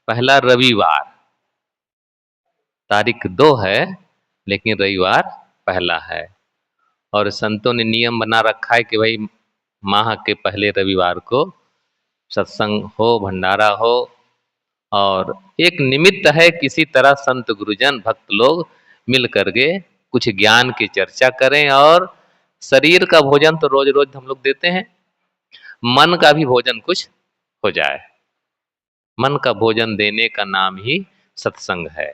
पहला रविवार, तारीख 2 है लेकिन रविवार पहला है। और संतों ने नियम बना रखा है कि भाई माह के पहले रविवार को सत्संग हो, भंडारा हो, और एक निमित्त है किसी तरह संत गुरुजन भक्त लोग मिल करके कुछ ज्ञान की चर्चा करें। और शरीर का भोजन तो रोज रोज हम लोग देते हैं, मन का भी भोजन कुछ हो जाए। मन का भोजन देने का नाम ही सत्संग है।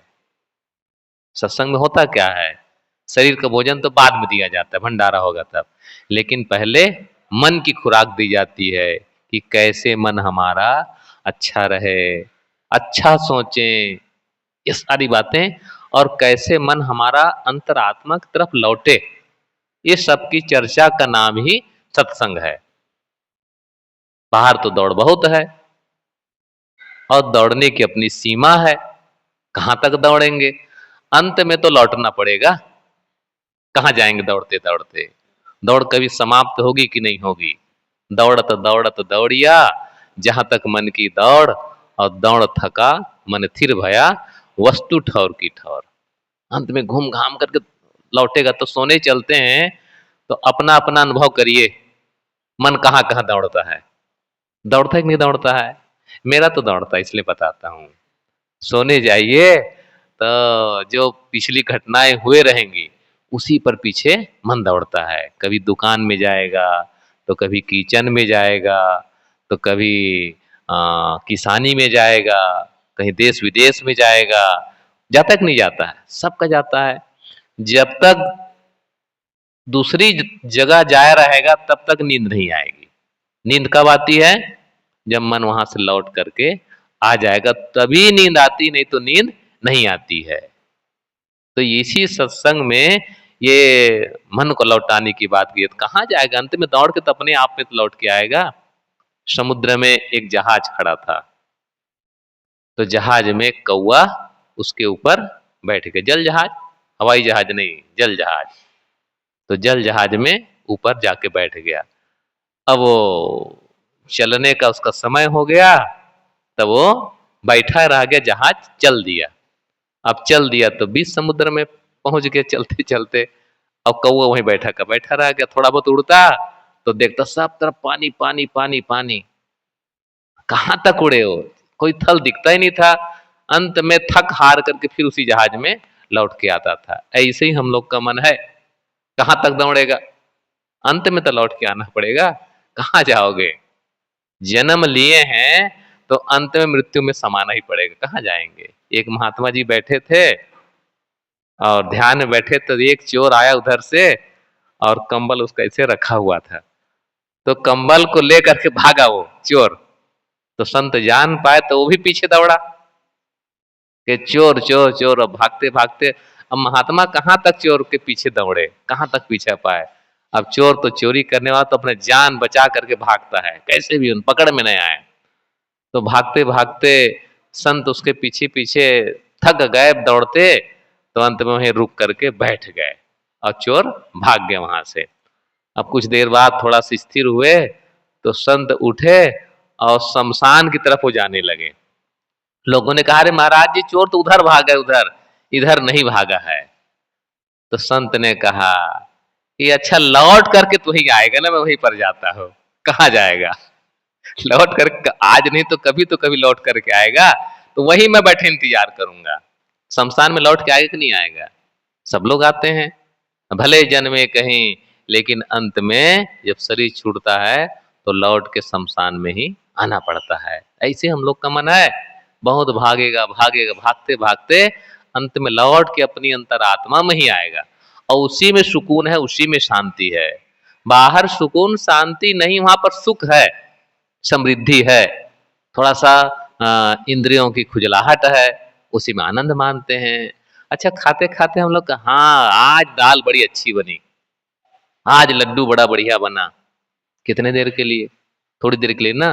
सत्संग में होता क्या है, शरीर का भोजन तो बाद में दिया जाता है, भंडारा होगा तब, लेकिन पहले मन की खुराक दी जाती है कि कैसे मन हमारा अच्छा रहे, अच्छा सोचें, ये सारी बातें, और कैसे मन हमारा अंतरात्मा की तरफ लौटे, ये सब की चर्चा का नाम ही सत्संग है। बाहर तो दौड़ बहुत है और दौड़ने की अपनी सीमा है, कहां तक दौड़ेंगे, अंत में तो लौटना पड़ेगा। कहाँ जाएंगे दौड़ते दौड़ते, दौड़ कभी समाप्त होगी कि नहीं होगी। दौड़त दौड़त दौड़िया जहां तक मन की दौड़, और दौड़ थका मन थिर भया वस्तु ठौर की ठौर। अंत में घूम घाम करके लौटेगा। तो सोने चलते हैं तो अपना अपना अनुभव करिए, मन कहाँ कहाँ दौड़ता है, दौड़ता है कि नहीं दौड़ता है। मेरा तो दौड़ता है, इसलिए बताता हूँ। सोने जाइए तो जो पिछली घटनाएं हुए रहेंगी उसी पर पीछे मन दौड़ता है। कभी दुकान में जाएगा, तो कभी किचन में जाएगा, तो कभी किसानी में जाएगा, कहीं देश विदेश में जाएगा। जाता कि नहीं जाता है, सबका जाता है। जब तक दूसरी जगह जाया रहेगा तब तक नींद नहीं आएगी। नींद कब आती है, जब मन वहां से लौट करके आ जाएगा तभी नींद आती, नहीं तो नींद नहीं आती है। तो इसी सत्संग में ये मन को लौटाने की बात की है। तो कहाँ जाएगा, अंत में दौड़ के तो अपने आप में तो लौट के आएगा। समुद्र में एक जहाज खड़ा था, तो जहाज में कौवा उसके ऊपर बैठ गया। जल जहाज, हवाई जहाज नहीं, जल जहाज। तो जल जहाज में ऊपर जाके बैठ गया। अब वो चलने का उसका समय हो गया, तब वो बैठा रह गया, जहाज चल दिया। अब चल दिया तो बीच समुद्र में पहुंच गए चलते चलते। अब कौवा वहीं बैठा का बैठा रह गया। थोड़ा बहुत उड़ता तो देखता सब तरफ पानी पानी पानी पानी, कहां तक उड़े हो, कोई थल दिखता ही नहीं था। अंत में थक हार करके फिर उसी जहाज में लौट के आता था। ऐसे ही हम लोग का मन है, कहां तक दौड़ेगा, अंत में तो लौट के आना पड़ेगा। कहाँ जाओगे, जन्म लिए हैं तो अंत में मृत्यु में समाना ही पड़ेगा, कहाँ जाएंगे। एक महात्मा जी बैठे थे और ध्यान में बैठे तो एक चोर आया उधर से, और कंबल उसका ऐसे रखा हुआ था, तो कंबल को लेकर के भागा वो चोर। तो संत जान पाए तो वो भी पीछे दौड़ा कि चोर चोर चोर। अब भागते भागते, अब महात्मा कहाँ तक चोर के पीछे दौड़े, कहाँ तक पीछे पाए। अब चोर तो चोरी करने वाला तो अपने जान बचा करके भागता है, कैसे भी उन पकड़ में नहीं आए। तो भागते भागते संत उसके पीछे पीछे थक गए दौड़ते, तो अंत में वहीं रुक करके बैठ गए और चोर भाग गए वहां से। अब कुछ देर बाद थोड़ा सा स्थिर हुए तो संत उठे और शमशान की तरफ वो जाने लगे। लोगों ने कहा, अरे महाराज जी चोर तो उधर भागा है, उधर, इधर नहीं भागा है। तो संत ने कहा कि अच्छा लौट करके तू ही आएगा ना, मैं वहीं पर जाता हूँ। कहाँ जाएगा, लौट कर आज नहीं तो कभी लौट करके आएगा, तो वही मैं बैठे इंतजार करूंगा। शमशान में लौट के आएगा कि नहीं आएगा, सब लोग आते हैं, भले जन्मे कहीं, लेकिन अंत में जब शरीर छूटता है तो लौट के शमशान में ही आना पड़ता है। ऐसे हम लोग का मन है, बहुत भागेगा भागेगा, भागते भागते अंत में लौट के अपनी अंतरात्मा में ही आएगा। और उसी में सुकून है, उसी में शांति है। बाहर सुकून शांति नहीं, वहां पर सुख है, समृद्धि है, थोड़ा सा इंद्रियों की खुजलाहट है, उसी में आनंद मानते हैं। अच्छा खाते खाते हम लोग हाँ आज दाल बड़ी अच्छी बनी, आज लड्डू बड़ा बढ़िया बना, कितने देर के लिए, थोड़ी देर के लिए ना,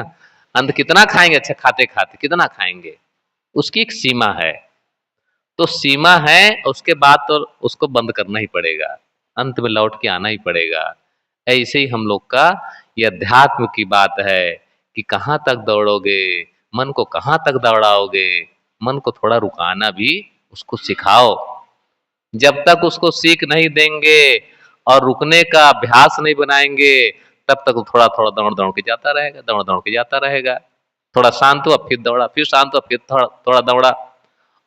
अंत कितना खाएंगे, अच्छा खाते खाते कितना खाएंगे, उसकी एक सीमा है। तो सीमा है, उसके बाद तो उसको बंद करना ही पड़ेगा, अंत में लौट के आना ही पड़ेगा। ऐसे ही हम लोग का यह अध्यात्म की बात है कि कहाँ तक दौड़ोगे, मन को कहाँ तक दौड़ाओगे? मन को थोड़ा रुकाना भी उसको सिखाओ। जब तक उसको सीख नहीं देंगे और रुकने का अभ्यास नहीं बनाएंगे, तब तक वो थोड़ा थोड़ा दौड़ दौड़ के जाता रहेगा, दौड़ दौड़ के जाता रहेगा। थोड़ा शांत हुआ फिर दौड़ा, फिर शांत हुआ फिर थोड़ा थोड़ा दौड़ा।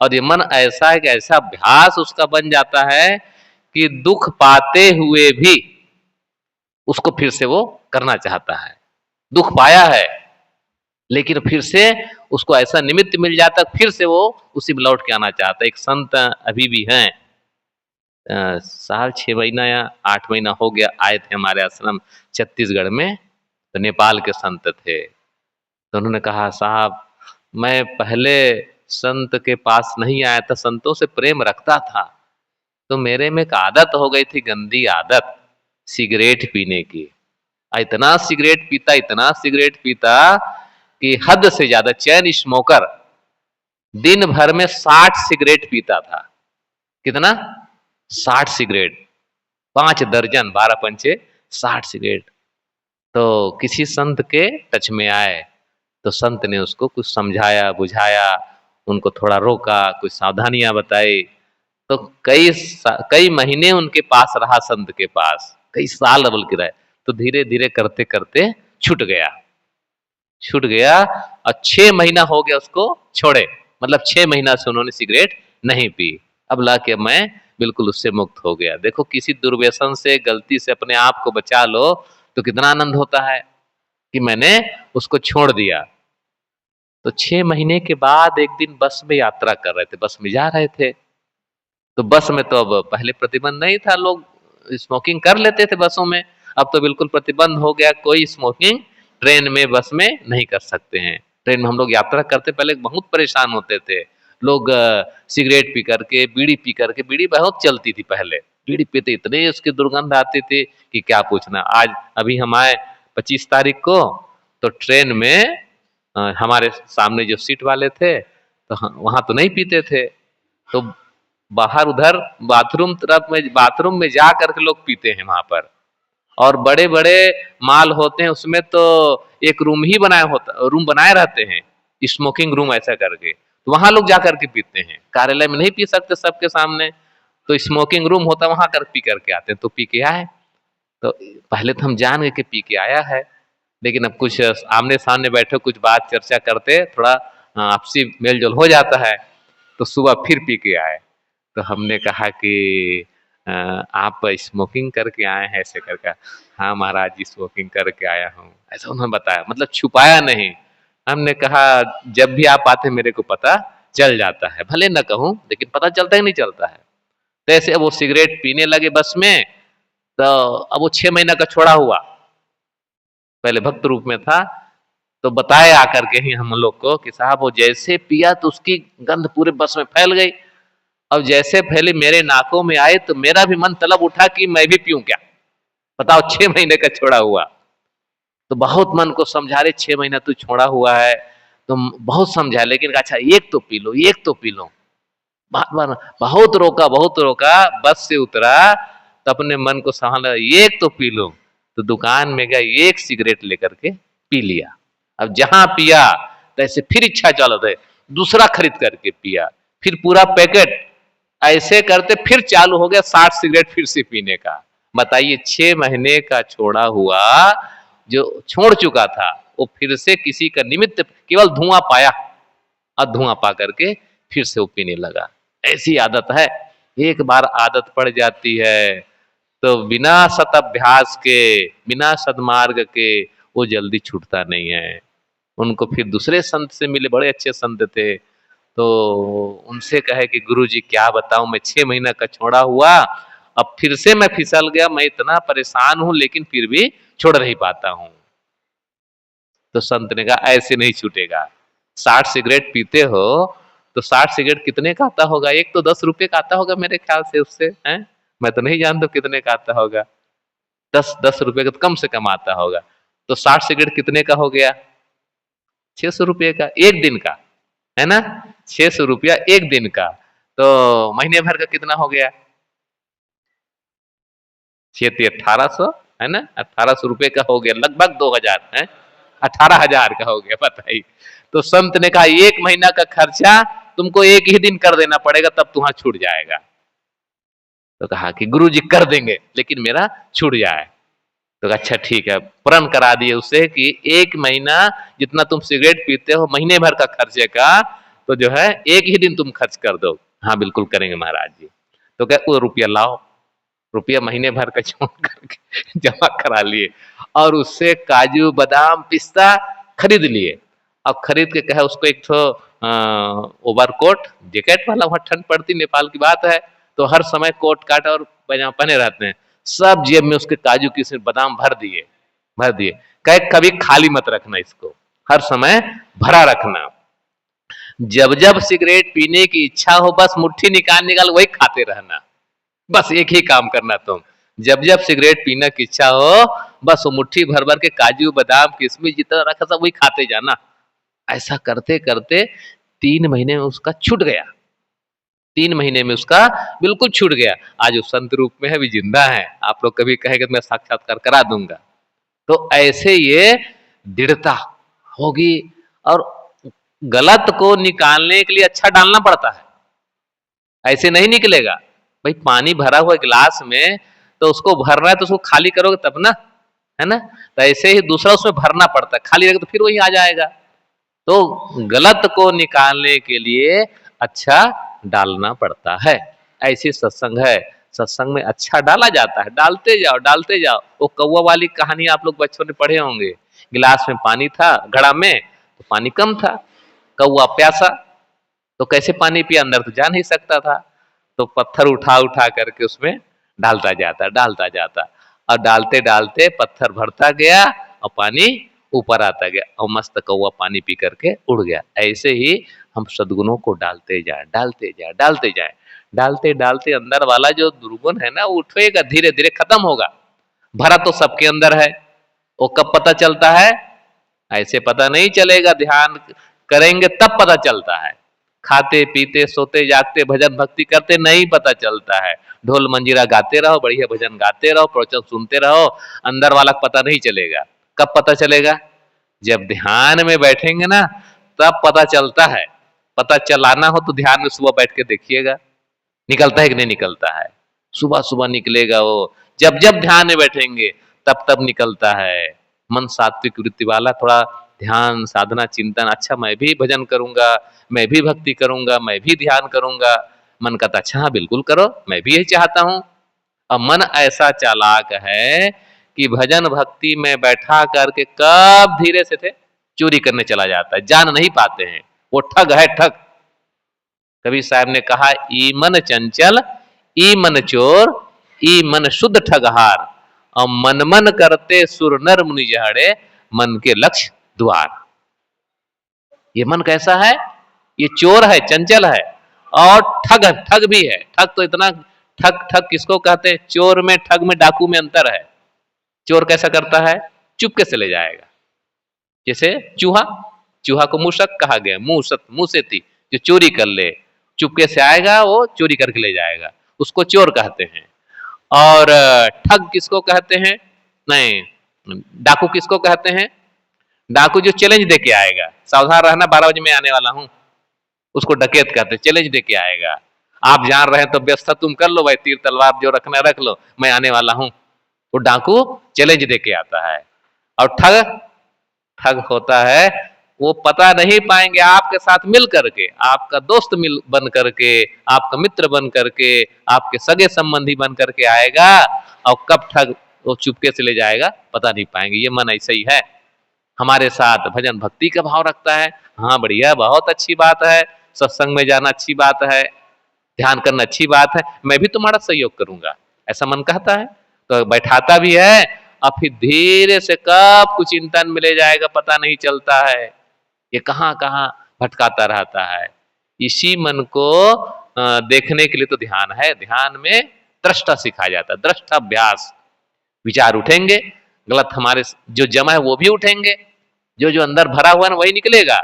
और ये मन ऐसा है कि ऐसा अभ्यास उसका बन जाता है कि दुख पाते हुए भी उसको फिर से वो करना चाहता है। दुख पाया है लेकिन फिर से उसको ऐसा निमित्त मिल जाता है, फिर से वो उसी में लौट के आना चाहता है। एक संत अभी भी हैं, साल 6 महीना या 8 महीना हो गया, आए थे हमारे आश्रम छत्तीसगढ़ में। तो नेपाल के संत थे। तो उन्होंने कहा, साहब मैं पहले संत के पास नहीं आया था, संतों से प्रेम रखता था, तो मेरे में एक आदत हो गई थी, गंदी आदत, सिगरेट पीने की। इतना सिगरेट पीता, इतना सिगरेट पीता कि हद से ज्यादा। चैन स्मोकर, दिन भर में 60 सिगरेट पीता था। कितना? 60 सिगरेट, 5 दर्जन, 12 पंचे 60 सिगरेट। तो किसी संत के टच में आए, तो संत ने उसको कुछ समझाया बुझाया, उनको थोड़ा रोका, कुछ सावधानियां बताई। तो कई महीने उनके पास रहा, संत के पास कई साल बल्कि रहे। तो धीरे धीरे करते करते छूट गया, छूट गया। और 6 महीना हो गया उसको छोड़े, मतलब 6 महीना से उन्होंने सिगरेट नहीं पी। अब ला के मैं बिल्कुल उससे मुक्त हो गया। देखो, किसी दुर्व्यसन से गलती से अपने आप को बचा लो तो कितना आनंद होता है कि मैंने उसको छोड़ दिया। तो 6 महीने के बाद एक दिन बस में यात्रा कर रहे थे, बस में जा रहे थे। तो बस में तो अब पहले प्रतिबंध नहीं था, लोग स्मोकिंग कर लेते थे बसों में। अब तो बिल्कुल प्रतिबंध हो गया, कोई स्मोकिंग ट्रेन में बस में नहीं कर सकते हैं। ट्रेन में हम लोग यात्रा करते पहले बहुत परेशान होते थे। लोग सिगरेट पी करके, बीड़ी पी करके, बीड़ी बहुत चलती थी पहले, बीड़ी पीते इतने उसकी दुर्गंध आती थी कि क्या पूछना। आज अभी हम आए 25 तारीख को, तो ट्रेन में हमारे सामने जो सीट वाले थे, तो वहां तो नहीं पीते थे। तो बाहर उधर बाथरूम में जा करके लोग पीते हैं वहां पर। और बड़े बड़े माल होते हैं उसमें, तो एक रूम ही बनाया होता, रूम बनाए रहते हैं, स्मोकिंग रूम ऐसा करके। तो वहां लोग जा करके पीते हैं, कार्यालय में नहीं पी सकते सबके सामने। तो स्मोकिंग रूम होता है, वहां कर पी करके आते हैं। तो पी के आए, तो पहले तो हम जान गए कि पी के आया है। लेकिन अब कुछ आमने सामने बैठे, कुछ बात चर्चा करते, थोड़ा आपसी मेल जोल हो जाता है। तो सुबह फिर पी के आए। तो हमने कहा कि आप स्मोकिंग करके आए हैं ऐसे करके? हाँ महाराज जी, स्मोकिंग करके आया हूँ, ऐसा उन्होंने बताया, मतलब छुपाया नहीं। हमने कहा, जब भी आप आते मेरे को पता चल जाता है, भले न कहूँ लेकिन पता चलता ही नहीं चलता है। तो ऐसे वो सिगरेट पीने लगे बस में। तो अब वो 6 महीना का छोड़ा हुआ, पहले भक्त रूप में था। तो बताए आकर के ही हम लोग को कि साहब वो जैसे पिया तो उसकी गंध पूरे बस में फैल गई। अब जैसे फैली मेरे नाकों में आए, तो मेरा भी मन तलब उठा कि मैं भी पीऊं क्या। बताओ, 6 महीने का छोड़ा हुआ। तो बहुत मन को समझा रहे, 6 महीना तू छोड़ा हुआ है, तुम बहुत समझा, लेकिन अच्छा एक तो पी लो, एक तो पी लो। बहुत रोका, बहुत रोका, बस से उतरा तो अपने मन को संभाला, एक तो पी लो। तो दुकान में गया, एक सिगरेट लेकर के पी लिया। अब जहां पिया, तो ऐसे फिर इच्छा चल रही, दूसरा खरीद करके पिया, फिर पूरा पैकेट। ऐसे करते फिर चालू हो गया 60 सिगरेट फिर से पीने का। बताइए, 6 महीने का छोड़ा हुआ जो छोड़ चुका था, वो फिर से किसी का निमित्त केवल धुआं पाया, और धुआं पा करके फिर से वो पीने लगा। ऐसी आदत है, एक बार आदत पड़ जाती है तो बिना सत अभ्यास के, बिना सदमार्ग के वो जल्दी छूटता नहीं है। उनको फिर दूसरे संत से मिले, बड़े अच्छे संत थे। तो उनसे कहे कि गुरु जी क्या बताऊं, मैं 6 महीना का छोड़ा हुआ, अब फिर से मैं फिसल गया, मैं इतना परेशान हूं लेकिन फिर भी छोड़ नहीं पाता हूं। तो संत ने कहा, ऐसे नहीं छूटेगा। 60 सिगरेट पीते हो तो 60 सिगरेट कितने का आता होगा? एक तो 10 रुपए का आता होगा मेरे ख्याल से, उससे है, मैं तो नहीं जानता कितने का आता होगा। 10 10 रुपए का तो कम से कम आता होगा। तो 60 सिगरेट कितने का हो गया? 600 रुपये का, एक दिन का, है ना? 600 रुपया एक दिन का। तो महीने भर का कितना हो गया? 6 1800, है ना? 1800 रुपये का हो गया, लगभग 2000 है। 18,000 का हो गया, बताइए। तो संत ने कहा 1 महीना का खर्चा तुमको एक ही दिन कर देना पड़ेगा, तब तुम्हारा छूट जाएगा। तो कहा कि गुरु जी कर देंगे, लेकिन मेरा छूट जाए। तो कहा अच्छा ठीक है, प्रण करा दिए उसे कि 1 महीना जितना तुम सिगरेट पीते हो महीने भर का खर्चे का, तो जो है एक ही दिन तुम खर्च कर दो। हाँ बिल्कुल करेंगे महाराज जी। तो कहे वो रुपया लाओ, रुपया महीने भर का जमा करके जमा करा लिए, और उससे काजू बादाम पिस्ता खरीद लिए। अब खरीद के कहे उसको एक तो ओवरकोट जैकेट वाला, वहां ठंड पड़ती नेपाल की बात है, तो हर समय कोट काट और पैजामा पहने रहते हैं। सब जेब में उसके काजू किशमिश बादाम भर दिए, भर दिए। कहे कभी खाली मत रखना इसको, हर समय भरा रखना। जब जब सिगरेट पीने की इच्छा हो बस मुट्ठी निकाल निकाल वही खाते रहना, बस एक ही काम करना तुम। जब जब सिगरेट पीने की इच्छा हो बस वो मुट्ठी भर भर के काजू बादाम किशमिश जितना रखा सब वही खाते जाना। ऐसा करते करते 3 महीने में उसका छूट गया। 3 महीने में उसका बिल्कुल छूट गया। आज वो संत रूप में है, भी जिंदा है। आप लोग कभी कहेंगे तो मैं साक्षात्कार करा दूंगा। तो ऐसे ये दृढ़ता होगी। और गलत को निकालने के लिए अच्छा डालना पड़ता है, ऐसे नहीं निकलेगा। भाई पानी भरा हुआ गिलास में, तो उसको भरना है तो उसको खाली करोगे तब ना, है ना। तो ऐसे ही दूसरा उसमें भरना पड़ता है, खाली रहेगा तो फिर वही आ जाएगा। तो गलत को निकालने के लिए अच्छा डालना पड़ता है। ऐसी सत्संग है, सत्संग में अच्छा डाला जाता है, डालते जाओ डालते जाओ। वो कौवा वाली कहानी आप लोग बचपन में पढ़े होंगे। गिलास में पानी था घड़ा में, तो पानी कम था, कौवा प्यासा, तो कैसे पानी पिया, अंदर तो जा नहीं सकता था। तो पत्थर उठा उठा करके उसमें डालता जाता, और डालते डालते पत्थर भरता गया और पानी ऊपर आता गया, और मस्त कौवा पानी पी करके उड़ गया। ऐसे ही हम सद्गुणों को डालते जाए डालते जाए डालते जाए, डालते डालते अंदर वाला जो दुर्गुण है ना वो उठेगा, धीरे धीरे खत्म होगा। भरा तो सबके अंदर है, वो कब पता चलता है, ऐसे पता नहीं चलेगा, ध्यान करेंगे तब पता चलता है। खाते पीते सोते जागते भजन भक्ति करते नहीं पता चलता है। ढोल मंजीरा गाते रहो, बढ़िया भजन गाते रहो, प्रवचन सुनते रहो, अंदर वाला पता नहीं चलेगा। कब पता चलेगा, जब ध्यान में बैठेंगे ना तब पता चलता है। पता चलाना हो तो ध्यान में सुबह बैठ के देखिएगा, निकलता है कि नहीं निकलता है। सुबह सुबह निकलेगा वो, जब जब ध्यान में बैठेंगे तब तब निकलता है। मन सात्विक वृत्ति वाला, थोड़ा ध्यान साधना चिंतन, अच्छा मैं भी भजन करूंगा, मैं भी भक्ति करूंगा, मैं भी ध्यान करूंगा। मन कहता अच्छा हाँ बिल्कुल करो, मैं भी यही चाहता हूं। और मन ऐसा चालाक है कि भजन भक्ति में बैठा करके कब धीरे से थे चोरी करने चला जाता है, जान नहीं पाते हैं। वो ठग है ठग। कबीर साहब ने कहा ई मन चंचल, ई मन चोर, ई मन शुद्ध ठगहार, और मन मन करते सुर नर मुनि जहड़े, मन के लक्ष्य द्वार। ये मन कैसा है, ये चोर है, चंचल है, और ठग ठग भी है। ठग तो इतना, ठग ठग किसको कहते हैं, चोर में ठग में डाकू में अंतर है। चोर कैसा करता है, चुपके से ले जाएगा। जैसे चूहा, चूहा को मूसक कहा गया, मूसेती, जो चोरी कर ले, चुपके से आएगा वो चोरी करके ले जाएगा, उसको चोर कहते हैं। और ठग किसको कहते हैं, नहीं डाकू किसको कहते हैं, डाकू जो चैलेंज दे के आएगा, सावधान रहना 12 बजे मैं आने वाला हूं, उसको डकैत कहते हैं, चैलेंज दे के आएगा। आप जान रहे हैं तो व्यवस्था तुम कर लो भाई, तीर तलवार जो रखना रख लो, मैं आने वाला हूं। वो डाकू चैलेंज दे के आता है। और ठग, ठग होता है वो पता नहीं पाएंगे आपके साथ मिल करके, आपका दोस्त मिल बन करके, आपका मित्र बन करके, आपके सगे संबंधी बन करके आएगा, और कब ठग वो चुपके से ले जाएगा पता नहीं पाएंगे। ये मन ऐसा ही है, हमारे साथ भजन भक्ति का भाव रखता है, हाँ बढ़िया बहुत अच्छी बात है, सत्संग में जाना अच्छी बात है, ध्यान करना अच्छी बात है, मैं भी तुम्हारा सहयोग करूंगा, ऐसा मन कहता है तो बैठाता भी है। और फिर धीरे से कब कुछ चिंतन में ले जाएगा पता नहीं चलता है, ये कहाँ कहाँ भटकाता रहता है। इसी मन को देखने के लिए तो ध्यान है। ध्यान में दृष्टा सिखाया जाता है, दृष्टाभ्यास। विचार उठेंगे, गलत हमारे जो जमा है वो भी उठेंगे, जो जो अंदर भरा हुआ है वही निकलेगा।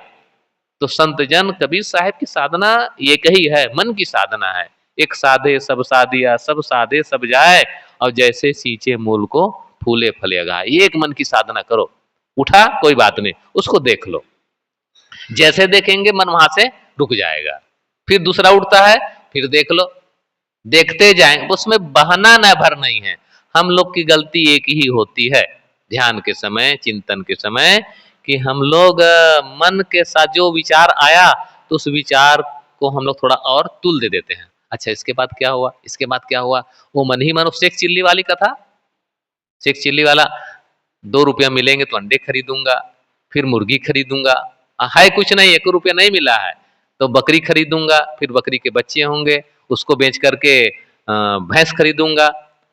तो संत जन कबीर साहब की साधना एक ही है, मन की साधना है। एक साधे सब साधिया, सब साधे सब जाए, और जैसे सींचे मूल को फूले फलेगा। एक मन की साधना करो, उठा कोई बात नहीं, उसको देख लो, जैसे देखेंगे मन वहां से रुक जाएगा। फिर दूसरा उठता है, फिर देख लो, देखते जाएंगे, उसमें बहाना न भर नहीं है। हम लोग की गलती एक ही होती है ध्यान के समय, चिंतन के समय, कि हम लोग मन के साथ जो विचार आया तो उस विचार को हम लोग थोड़ा और तुल दे देते हैं। अच्छा इसके बाद क्या हुआ, इसके बाद क्या हुआ, वो मन ही मन उस शेख चिल्ली वाली कथा, शेख चिल्ली वाला, 2 रुपया मिलेंगे तो अंडे खरीदूंगा, फिर मुर्गी खरीदूंगा, है कुछ नहीं, 1 रुपया नहीं मिला है तो बकरी खरीदूंगा, फिर बकरी के बच्चे होंगे, उसको बेच करके भैंस खरीदूंगा।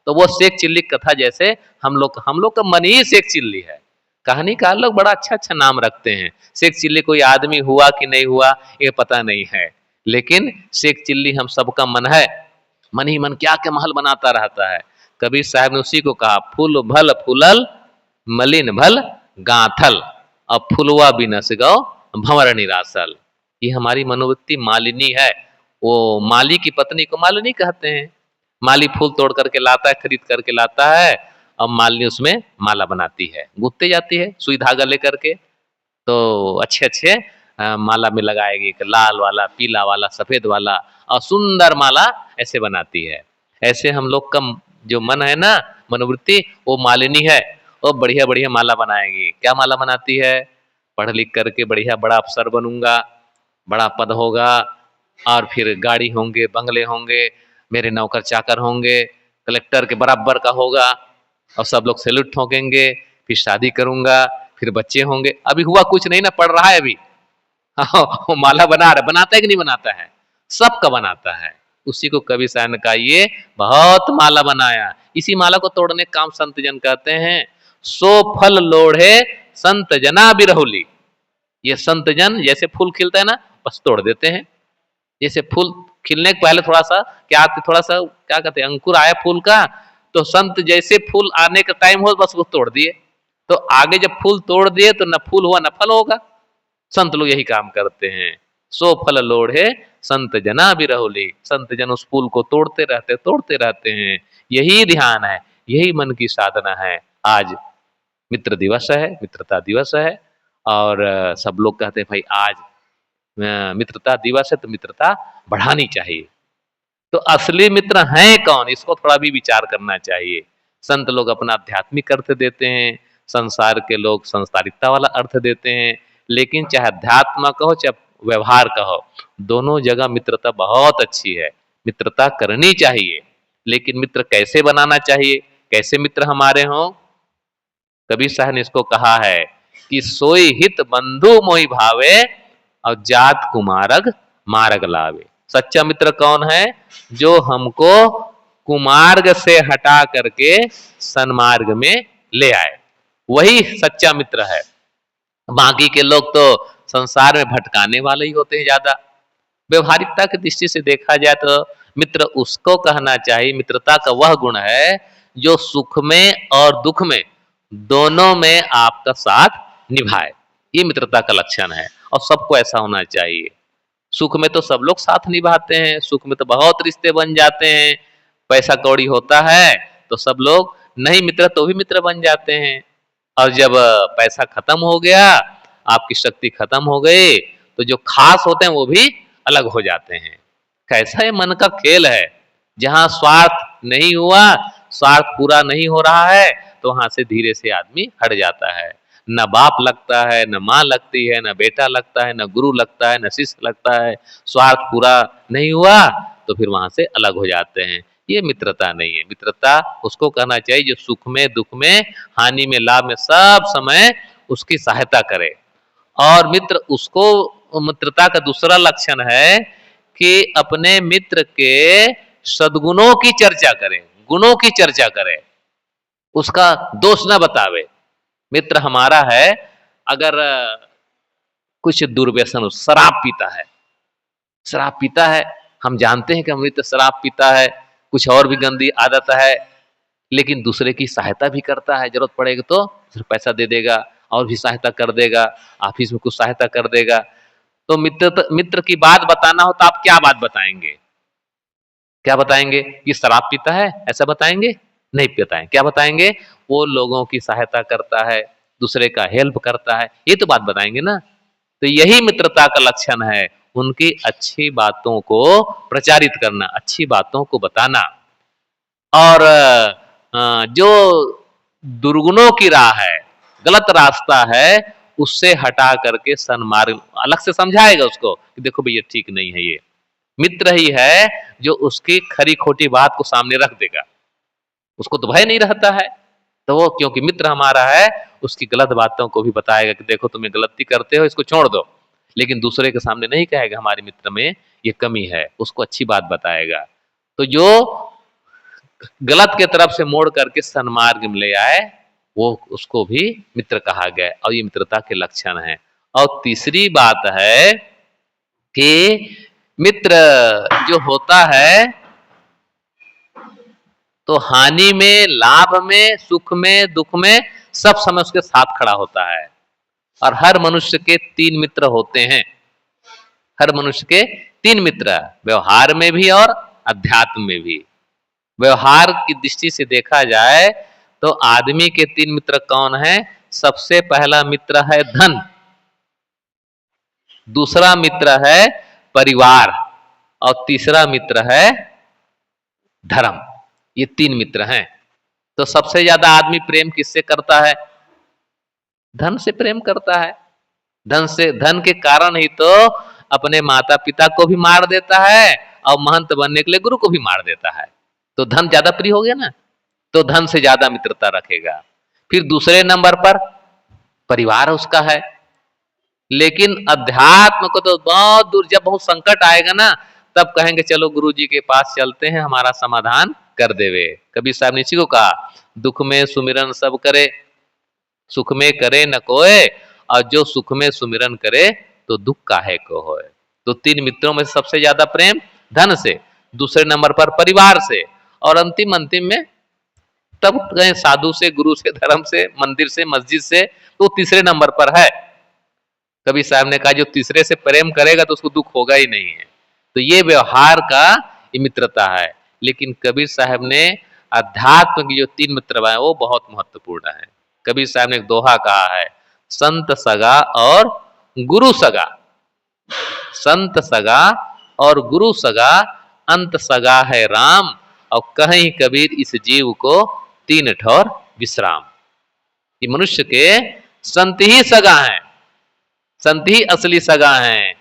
तो वो शेख चिल्ली कथा जैसे हम लोग का मन ही शेख चिल्ली है। कहानीकार लोग बड़ा अच्छा अच्छा नाम रखते हैं, शेख चिल्ली कोई आदमी हुआ कि नहीं हुआ ये पता नहीं है, लेकिन शेख चिल्ली हम सबका मन है। मन ही मन क्या क्या महल बनाता रहता है। कबीर साहब ने उसी को कहा, फूल भल फूलल मलिन भल गांथल, अब फुलवा भी नस गौ भंवर निरासल। ये हमारी मनोवृत्ति मालिनी है। वो माली की पत्नी को मालिनी कहते हैं। माली फूल तोड़ करके लाता है, खरीद करके लाता है, अब मालिनी उसमें माला बनाती है, गूंथते जाती है सुई धागा लेकर के, तो अच्छे अच्छे माला में लगाएगी, एक लाल वाला, पीला वाला, सफेद वाला, और सुंदर माला ऐसे बनाती है। ऐसे हम लोग का जो मन है ना, मनोवृत्ति, वो मालिनी है, वो बढ़िया बढ़िया माला बनाएगी। क्या माला बनाती है, पढ़ लिख करके बढ़िया बड़ा अफसर बनूंगा, बड़ा पद होगा, और फिर गाड़ी होंगे, बंगले होंगे, मेरे नौकर चाकर होंगे, कलेक्टर के बराबर का होगा, और सब लोग सैल्यूट ठोकेंगे, फिर शादी करूंगा, फिर बच्चे होंगे। अभी हुआ कुछ नहीं ना, पढ़ रहा है अभी। हाँ, माला बना रहा, बनाता है कि नहीं बनाता है, सबका बनाता है। उसी को कवि साहब ने कहा, ये बहुत माला बनाया। इसी माला को तोड़ने काम संत जन कहते हैं, सो फल लोढ़े संत जना बिरहुली। ये संत जन जैसे फूल खिलता है ना, बस तोड़ देते हैं। जैसे फूल खिलने के पहले थोड़ा सा क्या, थोड़ा सा क्या कहते हैं, अंकुर आया फूल का, तो संत जैसे फूल आने का टाइम हो बस वो तोड़ दिए, तो आगे जब फूल तोड़ दिए तो न फूल हुआ न फल होगा। संत लोग यही काम करते हैं। सो फल लोढ़े संत जना बिरहुली, संत जन उस फूल को तोड़ते रहते हैं। यही ध्यान है, यही मन की साधना है। आज मित्र दिवस है, मित्रता दिवस है, और सब लोग कहते हैं भाई आज मित्रता दिवस है तो मित्रता बढ़ानी चाहिए। तो असली मित्र हैं कौन, इसको थोड़ा भी विचार करना चाहिए। संत लोग अपना आध्यात्मिक अर्थ देते हैं, संसार के लोग संसारिकता वाला अर्थ देते हैं, लेकिन चाहे अध्यात्म कहो चाहे व्यवहार कहो, दोनों जगह मित्रता बहुत अच्छी है, मित्रता करनी चाहिए। लेकिन मित्र कैसे बनाना चाहिए, कैसे मित्र हमारे हों। कबीर साहब ने इसको कहा है कि सोई हित बंधु मोहि भावे, और जात कुमारग मार्ग लावे। सच्चा मित्र कौन है, जो हमको कुमार्ग से हटा करके सन्मार्ग में ले आए, वही सच्चा मित्र है। बाकी के लोग तो संसार में भटकाने वाले ही होते हैं ज्यादा। व्यवहारिकता की दृष्टि से देखा जाए तो मित्र उसको कहना चाहिए, मित्रता का वह गुण है जो सुख में और दुख में दोनों में आपका साथ निभाए। ये मित्रता का लक्षण है, और सबको ऐसा होना चाहिए। सुख में तो सब लोग साथ निभाते हैं, सुख में तो बहुत रिश्ते बन जाते हैं, पैसा कौड़ी होता है तो सब लोग नहीं मित्र तो भी मित्र बन जाते हैं, और जब पैसा खत्म हो गया, आपकी शक्ति खत्म हो गई, तो जो खास होते हैं वो भी अलग हो जाते हैं। कैसा ये मन का खेल है, जहां स्वार्थ नहीं हुआ, स्वार्थ पूरा नहीं हो रहा है, तो वहां से धीरे से आदमी हट जाता है। न बाप लगता है, न माँ लगती है, न बेटा लगता है, न गुरु लगता है, न शिष्य लगता है। स्वार्थ पूरा नहीं हुआ तो फिर वहां से अलग हो जाते हैं। ये मित्रता नहीं है। मित्रता उसको कहना चाहिए जो सुख में, दुख में, हानि में, लाभ में सब समय उसकी सहायता करे। और मित्र उसको, मित्रता का दूसरा लक्षण है कि अपने मित्र के सद्गुणों की चर्चा करे, गुणों की चर्चा करे, उसका दोष न बतावे। मित्र हमारा है, अगर कुछ दुर्व्यसन, शराब पीता है, शराब पीता है, हम जानते हैं कि मित्र शराब पीता है, कुछ और भी गंदी आदत है, लेकिन दूसरे की सहायता भी करता है, जरूरत पड़ेगी तो सिर्फ पैसा दे देगा, और भी सहायता कर देगा, ऑफिस में कुछ सहायता कर देगा। तो मित्र की बात बताना हो तो आप क्या बात बताएंगे, क्या बताएंगे, ये शराब पीता है ऐसा बताएंगे, नहीं बताएं, क्या बताएंगे, वो लोगों की सहायता करता है, दूसरे का हेल्प करता है, ये तो बात बताएंगे ना। तो यही मित्रता का लक्षण है, उनकी अच्छी बातों को प्रचारित करना, अच्छी बातों को बताना। और जो दुर्गुणों की राह है, गलत रास्ता है, उससे हटा करके सन्मार्ग अलग से समझाएगा उसको कि देखो भैया ठीक नहीं है ये। मित्र ही है जो उसकी खरी खोटी बात को सामने रख देगा, उसको तो भय नहीं रहता है, तो वो क्योंकि मित्र हमारा है, उसकी गलत बातों को भी बताएगा कि देखो तुम गलती करते हो, इसको छोड़ दो। लेकिन दूसरे के सामने नहीं कहेगा हमारे मित्र में ये कमी है, उसको अच्छी बात बताएगा। तो जो गलत के तरफ से मोड़ करके सन्मार्ग में ले आए, वो उसको भी मित्र कहा गया, और ये मित्रता के लक्षण है। और तीसरी बात है कि मित्र जो होता है तो हानि में, लाभ में, सुख में, दुख में सब समय उसके साथ खड़ा होता है। और हर मनुष्य के 3 मित्र होते हैं, हर मनुष्य के 3 मित्र, व्यवहार में भी और अध्यात्म में भी। व्यवहार की दृष्टि से देखा जाए तो आदमी के 3 मित्र कौन है? सबसे पहला मित्र है धन, दूसरा मित्र है परिवार, और तीसरा मित्र है धर्म। ये 3 मित्र हैं। तो सबसे ज्यादा आदमी प्रेम किससे करता है? धन से प्रेम करता है। धन के कारण ही तो अपने माता पिता को भी मार देता है, और महंत बनने के लिए गुरु को भी मार देता है। तो धन ज्यादा प्रिय हो गया ना, तो धन से ज्यादा मित्रता रखेगा। फिर दूसरे नंबर पर परिवार उसका है। लेकिन अध्यात्म को तो बहुत दूर, जब बहुत संकट आएगा ना, तब कहेंगे चलो गुरु जी के पास चलते हैं, हमारा समाधान कर देवे। कबीर साहब ने इसी को कहा, दुख में सुमिरन सब करे, सुख में करे न कोय, और जो सुख में सुमिरन करे तो दुख काहे को होए। तो 3 मित्रों में सबसे ज्यादा प्रेम धन से, दूसरे नंबर पर परिवार से, और अंतिम में तब गए साधु से, गुरु से, धर्म से, मंदिर से, मस्जिद से, तो तीसरे नंबर पर है। कबीर साहब ने कहा जो तीसरे से प्रेम करेगा तो उसको दुख होगा ही नहीं है। तो ये व्यवहार का ये मित्रता है। लेकिन कबीर साहब ने अध्यात्म की जो 3 मित्र है वो बहुत महत्वपूर्ण है। कबीर साहब ने एक दोहा कहा है, संत सगा और गुरु सगा, संत सगा और गुरु सगा, अंत सगा है राम, और कहीं कबीर इस जीव को 3 ठौर विश्राम। ये मनुष्य के संत ही सगा हैं, संत ही असली सगा हैं,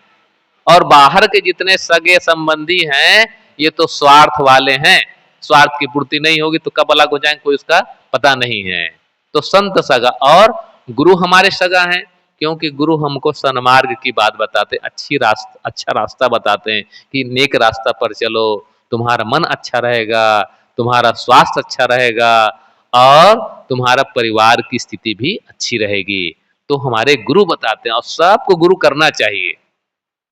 और बाहर के जितने सगे संबंधी हैं ये तो स्वार्थ वाले हैं। स्वार्थ की पूर्ति नहीं होगी तो कब अलग हो जाएंगे कोई उसका पता नहीं है। तो संत सगा, और गुरु हमारे सगा हैं, क्योंकि गुरु हमको सन्मार्ग की बात बताते, अच्छा रास्ता बताते हैं कि नेक रास्ता पर चलो, तुम्हारा मन अच्छा रहेगा, तुम्हारा स्वास्थ्य अच्छा रहेगा, और तुम्हारा परिवार की स्थिति भी अच्छी रहेगी। तो हमारे गुरु बताते हैं, और सबको गुरु करना चाहिए,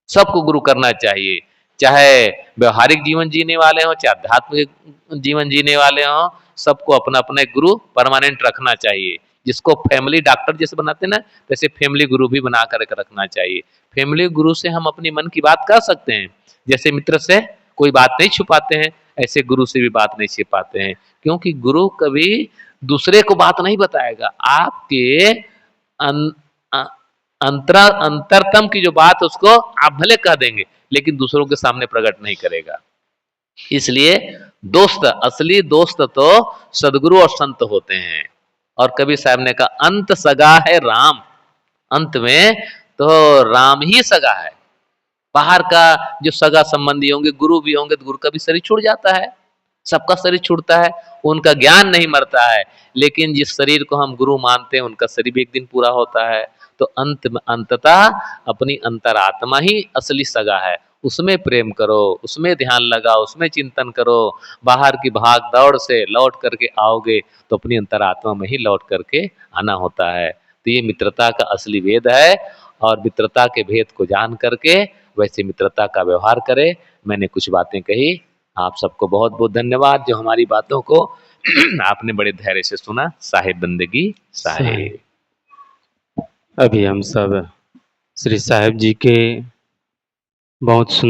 सबको गुरु करना चाहिए। चाहे व्यवहारिक जीवन जीने वाले हों, चाहे आध्यात्मिक जीवन जीने वाले हों, सबको अपना अपना एक गुरु परमानेंट रखना चाहिए। जिसको फैमिली डॉक्टर जैसे बनाते हैं ना, वैसे फैमिली गुरु भी बना कर रखना चाहिए। फैमिली गुरु से हम अपनी मन की बात कर सकते हैं, जैसे मित्र से कोई बात नहीं छुपाते हैं, ऐसे गुरु से भी बात नहीं छिपाते हैं। क्योंकि गुरु कभी दूसरे को बात नहीं बताएगा, आपके अंतरतम की जो बात उसको आप भले कह देंगे, लेकिन दूसरों के सामने प्रकट नहीं करेगा। इसलिए दोस्त, असली दोस्त तो सदगुरु और संत होते हैं। और कबीर साहब ने कहा अंत सगा है राम, अंत में तो राम ही सगा है। बाहर का जो सगा संबंधी होंगे, गुरु भी होंगे, तो गुरु का भी शरीर छूट जाता है, सबका शरीर छूटता है, उनका ज्ञान नहीं मरता है। लेकिन जिस शरीर को हम गुरु मानते हैं उनका शरीर भी एक दिन पूरा होता है। तो अंततः अपनी अंतरात्मा ही असली सगा है, उसमें प्रेम करो, उसमें ध्यान लगाओ, उसमें चिंतन करो। बाहर की भाग दौड़ से लौट करके आओगे तो अपनी अंतरात्मा में ही लौट करके आना होता है। तो ये मित्रता का असली वेद है, और मित्रता के भेद को जान करके वैसे मित्रता का व्यवहार करें। मैंने कुछ बातें कही, आप सबको बहुत बहुत धन्यवाद जो हमारी बातों को आपने बड़े धैर्य से सुना। साहिब बंदगी साहिब। अभी हम सब श्री साहिब जी के बहुत सुंदर